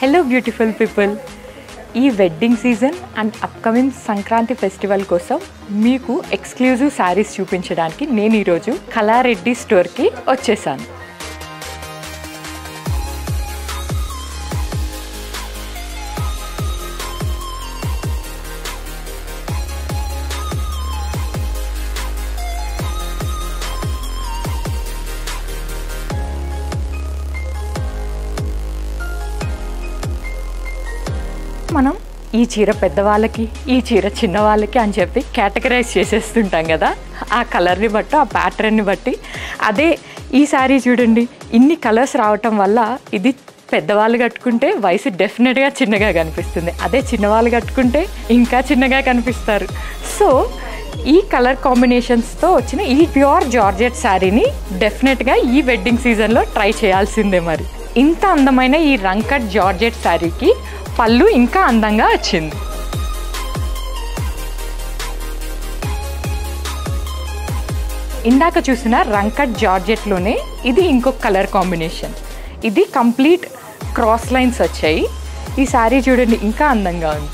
Hello beautiful people, ఈ wedding season and upcoming Sankranti festival కోసం మీకు ఎక్స్క్లూజివ్ శారీస్ చూపించడానికి నేను ఈరోజు కళారెడ్డి స్టోర్కి వచ్చేసాను. మనం ఈ చీర పెద్దవాళ్ళకి, ఈ చీర చిన్నవాళ్ళకి అని చెప్పి కేటగరైజ్ చేసేస్తుంటాం కదా, ఆ కలర్ని బట్టి, ఆ ప్యాటర్న్ని బట్టి. అదే ఈ శారీ చూడండి, ఇన్ని కలర్స్ రావటం వల్ల ఇది పెద్దవాళ్ళు కట్టుకుంటే వయసు డెఫినెట్గా చిన్నగా కనిపిస్తుంది, అదే చిన్నవాళ్ళు కట్టుకుంటే ఇంకా చిన్నగా కనిపిస్తారు. సో ఈ కలర్ కాంబినేషన్స్తో వచ్చిన ఈ ప్యూర్ జార్జెట్ శారీని డెఫినెట్గా ఈ వెడ్డింగ్ సీజన్లో ట్రై చేయాల్సిందే. మరి ఇంత అందమైన ఈ రంకట్ జార్జెట్ శారీకి పళ్ళు ఇంకా అందంగా వచ్చింది. ఇందాక చూసిన రంకట్ జార్జెట్లోనే ఇది ఇంకొక కలర్ కాంబినేషన్. ఇది కంప్లీట్ క్రాస్ లైన్స్ వచ్చాయి. ఈ శారీ చూడండి ఇంకా అందంగా ఉంది.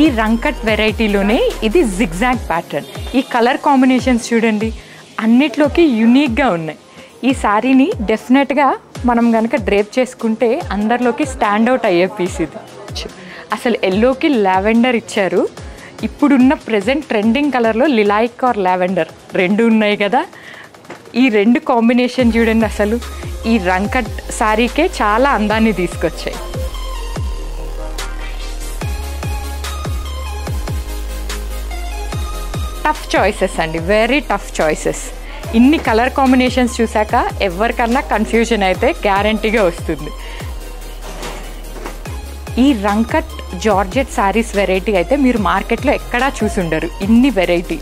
ఈ రంకట్ వెరైటీలోనే ఇది జిగ్జాగ్ ప్యాటర్న్. ఈ కలర్ కాంబినేషన్స్ చూడండి అన్నిట్లోకి యూనిక్గా ఉన్నాయి. ఈ శారీని డెఫినెట్గా మనం కనుక డ్రేప్ చేసుకుంటే అందరిలోకి స్టాండ్అవుట్ అయ్యే పీస్ ఇది. అసలు ఎల్లోకి లావెండర్ ఇచ్చారు. ఇప్పుడున్న ప్రజెంట్ ట్రెండింగ్ కలర్లో లిలాయిక్ ఆర్ లావెండర్ రెండు ఉన్నాయి కదా, ఈ రెండు కాంబినేషన్ చూడండి అసలు ఈ రంకట్ శారీకే చాలా అందాన్ని తీసుకొచ్చాయి. టఫ్ చాయిసెస్ అండి, వెరీ టఫ్ చాయిసెస్. ఇన్ని కలర్ కాంబినేషన్స్ చూసాక ఎవరికన్నా కన్ఫ్యూజన్ అయితే గ్యారంటీగా వస్తుంది. ఈ రంకట్ జార్జెట్ శారీస్ వెరైటీ అయితే మీరు మార్కెట్లో ఎక్కడా చూసి ఉండరు. ఇన్ని వెరైటీ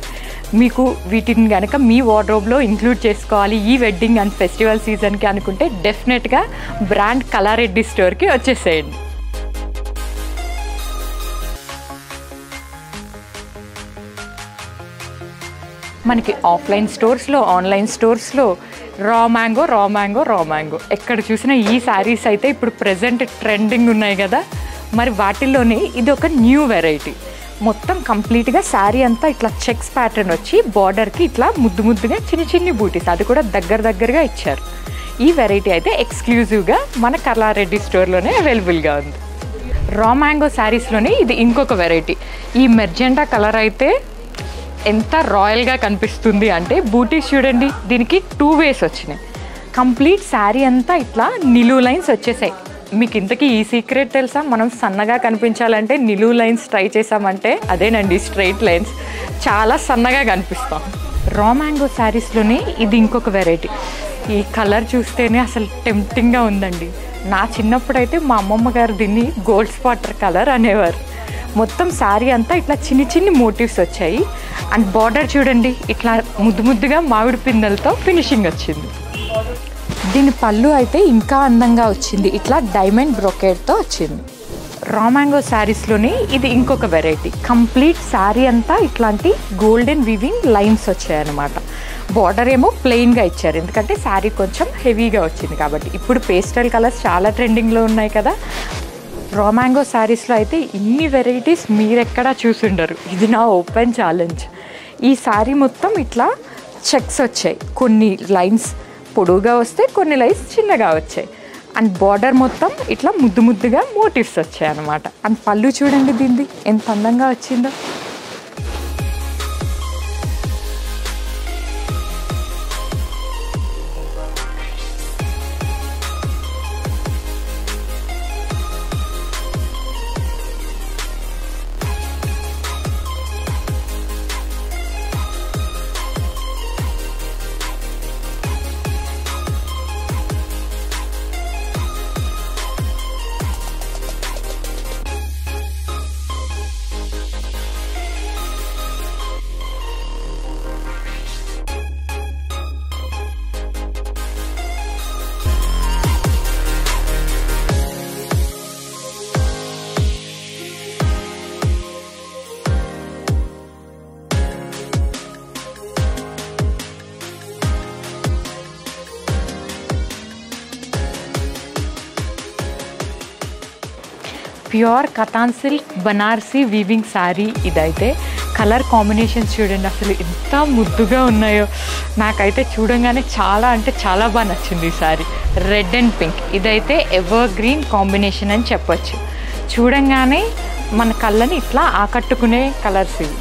మీకు వీటిని కనుక మీ వార్డ్రోబ్లో ఇంక్లూడ్ చేసుకోవాలి ఈ వెడ్డింగ్ అండ్ ఫెస్టివల్ సీజన్కి అనుకుంటే డెఫినెట్గా బ్రాండ్ కళారెడ్డి స్టోర్కి వచ్చేసేయండి. మనకి ఆఫ్లైన్ స్టోర్స్లో, ఆన్లైన్ స్టోర్స్లో రా మ్యాంగో ఎక్కడ చూసినా ఈ శారీస్ అయితే ఇప్పుడు ప్రెజెంట్ ట్రెండింగ్ ఉన్నాయి కదా. మరి వాటిల్లోనే ఇది ఒక న్యూ వెరైటీ. మొత్తం కంప్లీట్గా శారీ అంతా ఇట్లా చెక్స్ ప్యాటర్న్ వచ్చి బార్డర్కి ఇట్లా ముద్దుగా చిన్ని బూటీస్, అది కూడా దగ్గరగా ఇచ్చారు. ఈ వెరైటీ అయితే ఎక్స్క్లూజివ్గా మన కళారెడ్డి స్టోర్లోనే అవైలబుల్గా ఉంది. రా మ్యాంగో శారీస్లోనే ఇది ఇంకొక వెరైటీ. ఈ మెర్జెంటా కలర్ అయితే ఎంత రాయల్గా కనిపిస్తుంది అంటే బూటీస్ చూడండి, దీనికి 2 వేస్ వచ్చినాయి. కంప్లీట్ శారీ అంతా ఇట్లా నిలువు లైన్స్ వచ్చేసాయి. మీకు ఇంతకీ ఈ సీక్రెట్ తెలుసా? మనం సన్నగా కనిపించాలంటే నిలువు లైన్స్ ట్రై చేసామంటే అదేనండి స్ట్రైట్ లైన్స్, చాలా సన్నగా కనిపిస్తాం. రా మ్యాంగో శారీస్లోనే ఇది ఇంకొక వెరైటీ. ఈ కలర్ చూస్తేనే అసలు టెంప్టింగ్గా ఉందండి. నా చిన్నప్పుడైతే మా అమ్మమ్మ గారు దీన్ని గోల్డ్ స్పాటర్ కలర్ అనేవారు. మొత్తం శారీ అంతా ఇట్లా చిన్ని మోటివ్స్ వచ్చాయి. అండ్ బార్డర్ చూడండి ఇట్లా ముద్దుగా మామిడి పిందెలతో ఫినిషింగ్ వచ్చింది. దీని పళ్ళు అయితే ఇంకా అందంగా వచ్చింది, ఇట్లా డైమండ్ బ్రోకేడ్తో వచ్చింది. రా మ్యాంగో శారీస్లోనే ఇది ఇంకొక వెరైటీ. కంప్లీట్ శారీ అంతా ఇట్లాంటి గోల్డెన్ వీవింగ్ లైన్స్ వచ్చాయన్నమాట. బార్డర్ ఏమో ప్లెయిన్గా ఇచ్చారు, ఎందుకంటే శారీ కొంచెం హెవీగా వచ్చింది కాబట్టి. ఇప్పుడు పేస్టల్ కలర్స్ చాలా ట్రెండింగ్లో ఉన్నాయి కదా. రా మ్యాంగో శారీస్లో అయితే ఇన్ని వెరైటీస్ మీరెక్కడా చూసుండరు. ఇది నా ఓపెన్ ఛాలెంజ్. ఈ శారీ మొత్తం ఇట్లా చెక్స్ వచ్చాయి, కొన్ని లైన్స్ పొడవుగా వస్తే కొన్ని లైన్స్ చిన్నగా వచ్చాయి. అండ్ బార్డర్ మొత్తం ఇట్లా ముద్దుగా మోటివ్స్ వచ్చాయి అన్నమాట. అండ్ పళ్ళు చూడండి దీనిది ఎంత అందంగా వచ్చిందో. Pure katan silk Banarasi weaving sari. ఇదైతే కలర్ కాంబినేషన్స్ చూడండి అసలు ఎంత ముద్దుగా ఉన్నాయో. నాకైతే చూడంగానే చాలా అంటే చాలా బాగా నచ్చింది ఈ శారీ. రెడ్ అండ్ పింక్, ఇదైతే ఎవర్ గ్రీన్ కాంబినేషన్ అని చెప్పొచ్చు. చూడంగానే మన కళ్ళని ఇట్లా ఆకట్టుకునే కలర్స్ ఇవి.